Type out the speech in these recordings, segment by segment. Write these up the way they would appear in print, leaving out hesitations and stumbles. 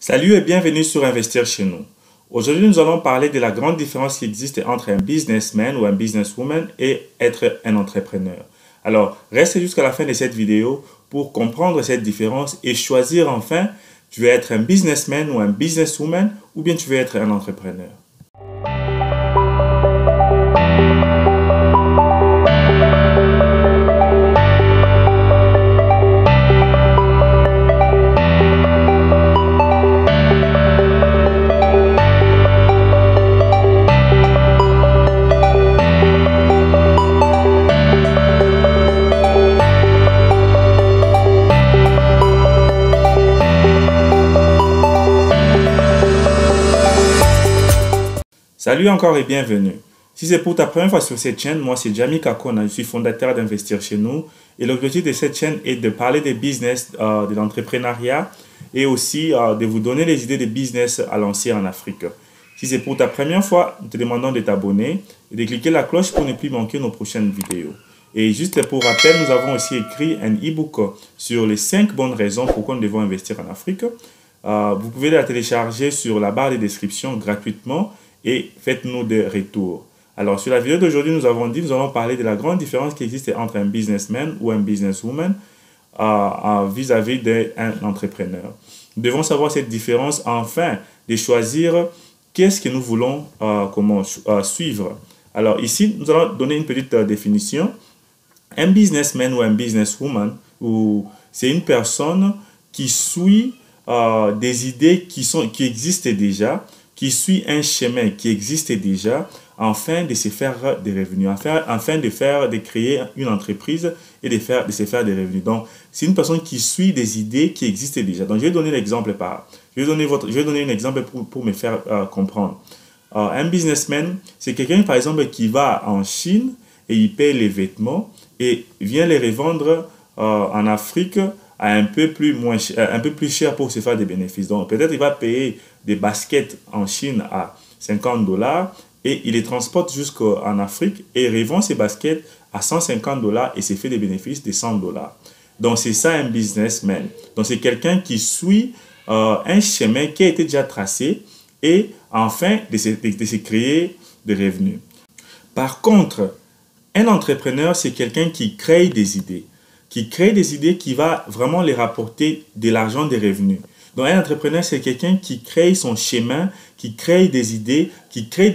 Salut et bienvenue sur Investir chez nous. Aujourd'hui, nous allons parler de la grande différence qui existe entre un businessman ou un businesswoman et être un entrepreneur. Alors, restez jusqu'à la fin de cette vidéo pour comprendre cette différence et choisir enfin, tu veux être un businessman ou un businesswoman ou bien tu veux être un entrepreneur. Salut encore et bienvenue. Si c'est pour ta première fois sur cette chaîne, moi c'est Jamie Kakona, je suis fondateur d'Investir chez nous. Et l'objectif de cette chaîne est de parler des business, de l'entrepreneuriat et aussi de vous donner les idées de business à lancer en Afrique. Si c'est pour ta première fois, nous te demandons de t'abonner et de cliquer la cloche pour ne plus manquer nos prochaines vidéos. Et juste pour rappel, nous avons aussi écrit un e-book sur les 5 bonnes raisons pourquoi nous devons investir en Afrique. Vous pouvez la télécharger sur la barre de description gratuitement. Et faites-nous des retours. Alors, sur la vidéo d'aujourd'hui, nous allons parler de la grande différence qui existe entre un businessman ou un businesswoman vis-à-vis d'un entrepreneur. Nous devons savoir cette différence afin de choisir qu'est-ce que nous voulons suivre. Alors, ici, nous allons donner une petite définition. Un businessman ou un businesswoman, c'est une personne qui suit des idées qui existent déjà, qui suit un chemin qui existe déjà afin de se faire des revenus, afin de créer une entreprise et de se faire des revenus. Donc, c'est une personne qui suit des idées qui existent déjà. Donc, je vais donner l'exemple je vais donner un exemple pour me faire comprendre. Un businessman, c'est quelqu'un, par exemple, qui va en Chine et il paye les vêtements et vient les revendre en Afrique à un peu plus cher pour se faire des bénéfices. Donc, peut-être il va payer des baskets en Chine à $50 et il les transporte jusqu'en Afrique et revend ces baskets à $150 et se fait des bénéfices de $100. Donc, c'est ça un businessman. Donc, c'est quelqu'un qui suit un chemin qui a été déjà tracé et enfin de se créer des revenus. Par contre, un entrepreneur, c'est quelqu'un qui crée des idées. Qui va vraiment les rapporter de l'argent, des revenus. Donc, un entrepreneur, c'est quelqu'un qui crée son chemin, qui crée des idées, qui crée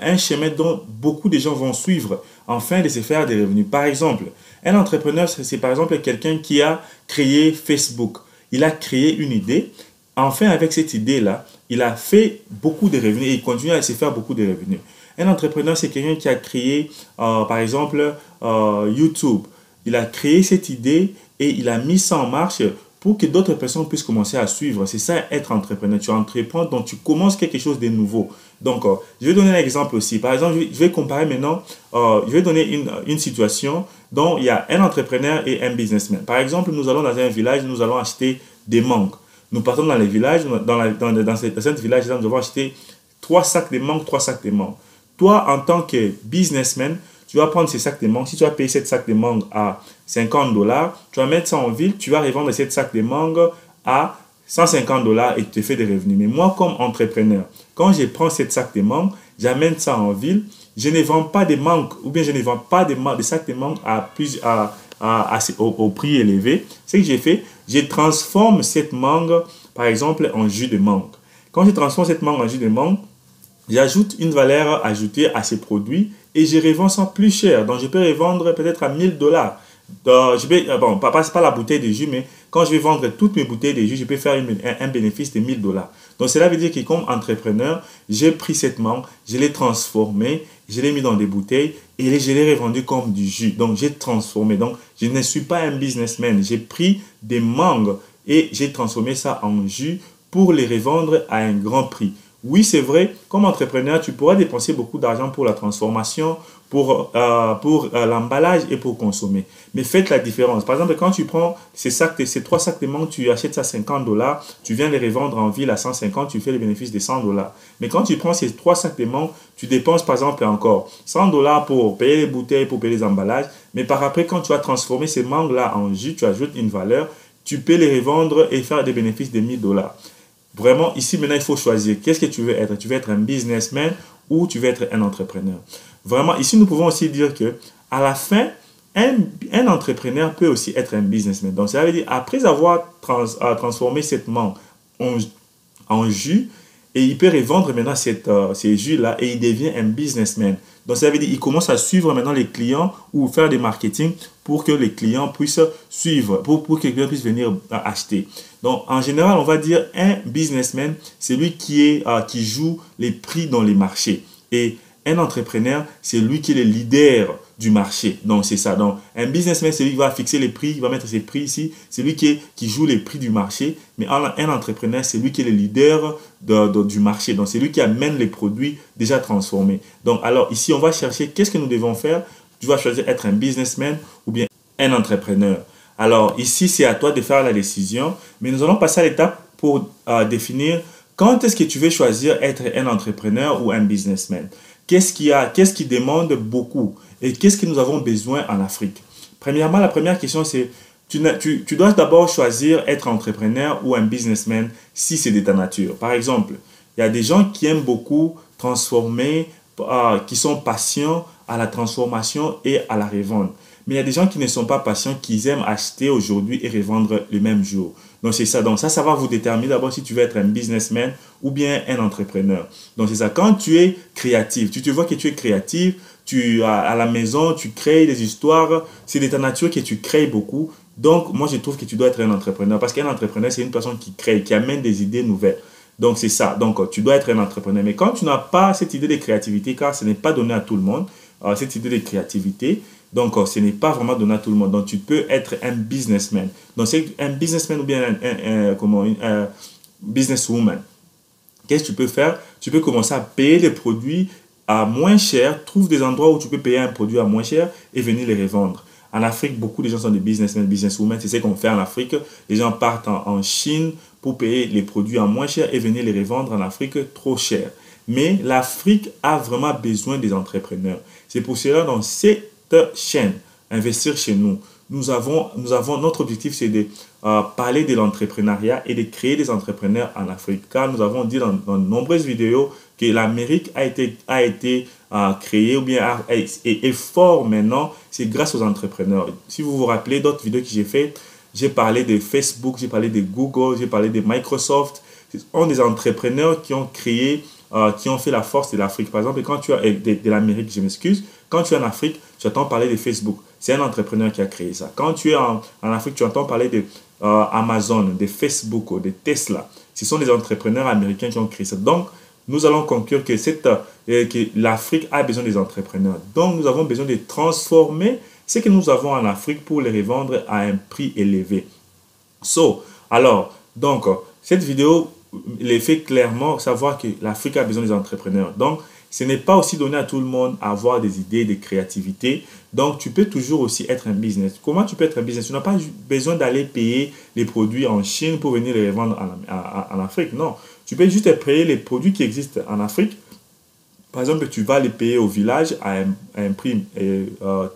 un chemin dont beaucoup de gens vont suivre afin de se faire des revenus. Par exemple, un entrepreneur, c'est par exemple quelqu'un qui a créé Facebook. Il a créé une idée. Enfin, avec cette idée-là, il a fait beaucoup de revenus et il continue à se faire beaucoup de revenus. Un entrepreneur, c'est quelqu'un qui a créé, par exemple, YouTube. Il a créé cette idée et il a mis ça en marche pour que d'autres personnes puissent commencer à suivre. C'est ça, être entrepreneur. Tu entreprends, donc tu commences quelque chose de nouveau. Donc, je vais donner un exemple aussi. Par exemple, je vais comparer maintenant, je vais donner une situation dont il y a un entrepreneur et un businessman. Par exemple, nous allons dans un village, nous allons acheter des mangues. Nous partons dans les villages, dans cette village-là, nous avons acheté 3 sacs de mangues, 3 sacs de mangues. Toi, en tant que businessman, tu vas prendre ces sacs de mangue. Si tu vas payer cette sac de mangue à $50, tu vas mettre ça en ville, tu vas revendre cette sac de mangue à $150 et tu te fais des revenus. Mais moi, comme entrepreneur, quand je prends cette sac de mangue, j'amène ça en ville, je ne vends pas des mangues ou bien je ne vends pas des sacs de mangue au prix élevé. Ce que j'ai fait, je transforme cette mangue, par exemple, en jus de mangue. Quand je transforme cette mangue en jus de mangue, j'ajoute une valeur ajoutée à ces produits et je revends ça plus cher. Donc, je peux revendre peut-être à $1000. Pas la bouteille de jus, mais quand je vais vendre toutes mes bouteilles de jus, je peux faire un bénéfice de $1000. Donc, cela veut dire que comme entrepreneur, j'ai pris cette mangue, je l'ai transformée, je l'ai mis dans des bouteilles et je l'ai revendu comme du jus. Donc, j'ai transformé. Donc, je ne suis pas un businessman. J'ai pris des mangues et j'ai transformé ça en jus pour les revendre à un grand prix. Oui, c'est vrai, comme entrepreneur, tu pourras dépenser beaucoup d'argent pour la transformation, pour l'emballage et pour consommer. Mais faites la différence. Par exemple, quand tu prends ces 3 sacs de mangue, tu achètes ça à $50, tu viens les revendre en ville à 150, tu fais le bénéfice de $100. Mais quand tu prends ces 3 sacs de mangue, tu dépenses par exemple encore $100 pour payer les bouteilles, pour payer les emballages. Mais par après, quand tu vas transformer ces mangues-là en jus, tu ajoutes une valeur, tu peux les revendre et faire des bénéfices de $1000. Vraiment, ici, maintenant, il faut choisir. Qu'est-ce que tu veux être? Tu veux être un businessman ou tu veux être un entrepreneur? Vraiment, ici, nous pouvons aussi dire que à la fin, un entrepreneur peut aussi être un businessman. Donc, ça veut dire, après avoir transformé cette mangue en jus, et il peut revendre maintenant ces jus-là et il devient un businessman. Donc, ça veut dire qu'il commence à suivre maintenant les clients ou faire des marketing pour que les clients puissent suivre, pour que les clients puissent venir acheter. Donc, en général, on va dire un businessman, c'est lui qui joue les prix dans les marchés. Et un entrepreneur, c'est lui qui est le leader du marché. Donc, c'est ça. Donc, un businessman, c'est lui qui va fixer les prix, il va mettre ses prix ici. C'est lui qui joue les prix du marché. Mais un entrepreneur, c'est lui qui est le leader du marché. Donc, c'est lui qui amène les produits déjà transformés. Donc, alors, ici, on va chercher qu'est-ce que nous devons faire. Tu vas choisir être un businessman ou bien un entrepreneur. Alors, ici, c'est à toi de faire la décision. Mais nous allons passer à l'étape pour définir quand est-ce que tu veux choisir être un entrepreneur ou un businessman. Qu'est-ce qui demande beaucoup et qu'est-ce que nous avons besoin en Afrique? Premièrement, la première question, c'est tu dois d'abord choisir être entrepreneur ou un businessman si c'est de ta nature. Par exemple, il y a des gens qui aiment beaucoup transformer, qui sont patients à la transformation et à la revente. Mais il y a des gens qui ne sont pas patients, qui aiment acheter aujourd'hui et revendre le même jour. Donc, c'est ça. Donc, ça va vous déterminer d'abord si tu veux être un businessman ou bien un entrepreneur. Donc, c'est ça. Quand tu es créatif, tu te vois que tu es créatif, à la maison, tu crées des histoires, c'est de ta nature que tu crées beaucoup. Donc, moi, je trouve que tu dois être un entrepreneur. Parce qu'un entrepreneur, c'est une personne qui crée, qui amène des idées nouvelles. Donc, c'est ça. Donc, tu dois être un entrepreneur. Mais quand tu n'as pas cette idée de créativité, car ce n'est pas donné à tout le monde, cette idée de créativité, donc, ce n'est pas vraiment donné à tout le monde. Donc, tu peux être un businessman. Donc, c'est un businessman ou bien un businesswoman. Qu'est-ce que tu peux faire? Tu peux commencer à payer les produits à moins cher. Trouve des endroits où tu peux payer un produit à moins cher et venir les revendre. En Afrique, beaucoup de gens sont des businessmen, businesswomen. C'est ce qu'on fait en Afrique. Les gens partent en Chine pour payer les produits à moins cher et venir les revendre en Afrique trop cher. Mais l'Afrique a vraiment besoin des entrepreneurs. C'est pour cela, dans cette chaîne, investir chez nous, notre objectif, c'est de parler de l'entrepreneuriat et de créer des entrepreneurs en Afrique. Car nous avons dit dans de nombreuses vidéos que l'Amérique a été créée ou bien est fort maintenant, c'est grâce aux entrepreneurs. Si vous vous rappelez d'autres vidéos que j'ai faites, j'ai parlé de Facebook, j'ai parlé de Google, j'ai parlé de Microsoft. Ce sont des entrepreneurs qui ont créé, qui ont fait la force de l'Afrique. Par exemple, quand tu es de l'Amérique, je m'excuse, quand tu es en Afrique, tu entends parler de Facebook. C'est un entrepreneur qui a créé ça. Quand tu es en Afrique, tu entends parler de Amazon, de Facebook, de Tesla. Ce sont des entrepreneurs américains qui ont créé ça. Donc, nous allons conclure que l'Afrique a besoin des entrepreneurs. Donc, nous avons besoin de transformer ce que nous avons en Afrique pour les revendre à un prix élevé. Donc, cette vidéo les fait clairement savoir que l'Afrique a besoin des entrepreneurs. Donc, ce n'est pas aussi donné à tout le monde à avoir des idées, de créativité. Donc, tu peux toujours aussi être un business. Comment tu peux être un business? Tu n'as pas besoin d'aller payer les produits en Chine pour venir les revendre en Afrique. Non, tu peux juste payer les produits qui existent en Afrique. Par exemple, tu vas les payer au village à un prix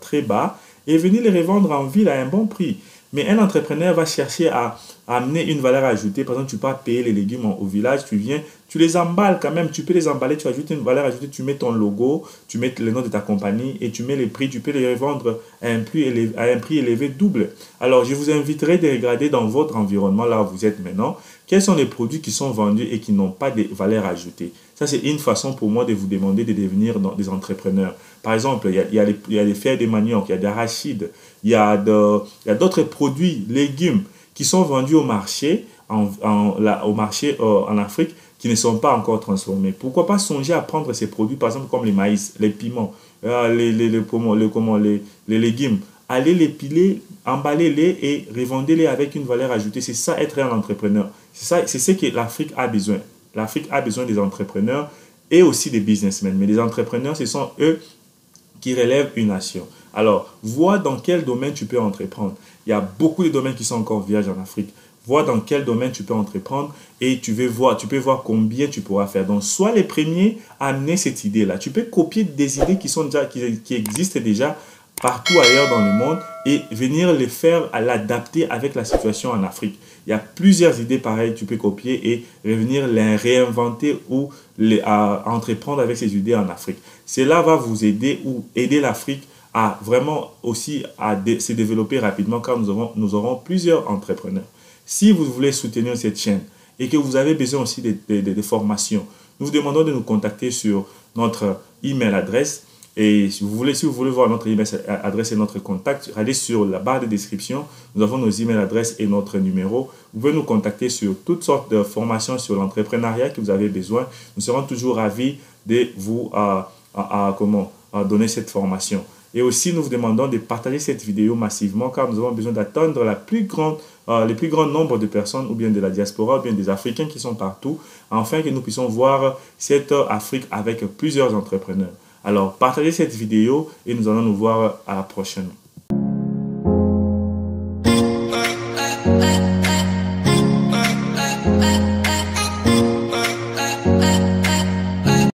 très bas et venir les revendre en ville à un bon prix. Mais un entrepreneur va chercher à amener une valeur ajoutée. Par exemple, tu peux payer les légumes au village, tu viens, tu les emballes quand même, tu peux les emballer, tu ajoutes une valeur ajoutée, tu mets ton logo, tu mets le nom de ta compagnie et tu mets les prix, tu peux les revendre à un prix élevé double. Alors, je vous inviterai de regarder dans votre environnement, là où vous êtes maintenant, quels sont les produits qui sont vendus et qui n'ont pas de valeur ajoutée. Ça, c'est une façon pour moi de vous demander de devenir des entrepreneurs. Par exemple, il y a les fèves de manioc, il y a des arachides, il y a d'autres produits, légumes, qui sont vendus au marché, en Afrique, qui ne sont pas encore transformés. Pourquoi pas songer à prendre ces produits, par exemple, comme les maïs, les piments, les légumes, allez les piler, emballer-les et revendez-les avec une valeur ajoutée. C'est ça, être un entrepreneur. C'est ce que l'Afrique a besoin. L'Afrique a besoin des entrepreneurs et aussi des businessmen. Mais les entrepreneurs, ce sont eux qui relèvent une nation. Alors, vois dans quel domaine tu peux entreprendre. Il y a beaucoup de domaines qui sont encore vierges en Afrique. Vois dans quel domaine tu peux entreprendre et tu peux voir combien tu pourras faire. Donc, sois les premiers à amener cette idée-là. Tu peux copier des idées qui existent déjà partout ailleurs dans le monde et venir les faire à l'adapter avec la situation en Afrique. Il y a plusieurs idées pareilles que tu peux copier et revenir les réinventer ou à entreprendre avec ces idées en Afrique. Cela va vous aider ou aider l'Afrique à vraiment aussi se développer rapidement car nous aurons plusieurs entrepreneurs. Si vous voulez soutenir cette chaîne et que vous avez besoin aussi de formations, nous vous demandons de nous contacter sur notre email adresse. Et si vous voulez voir notre email adresse et notre contact, allez sur la barre de description. Nous avons nos email adresses et notre numéro. Vous pouvez nous contacter sur toutes sortes de formations sur l'entrepreneuriat que vous avez besoin. Nous serons toujours ravis de vous donner cette formation. Et aussi, nous vous demandons de partager cette vidéo massivement car nous avons besoin d'atteindre le plus grand nombre de personnes ou bien de la diaspora ou bien des Africains qui sont partout afin que nous puissions voir cette Afrique avec plusieurs entrepreneurs. Alors, partagez cette vidéo et nous allons nous voir à la prochaine.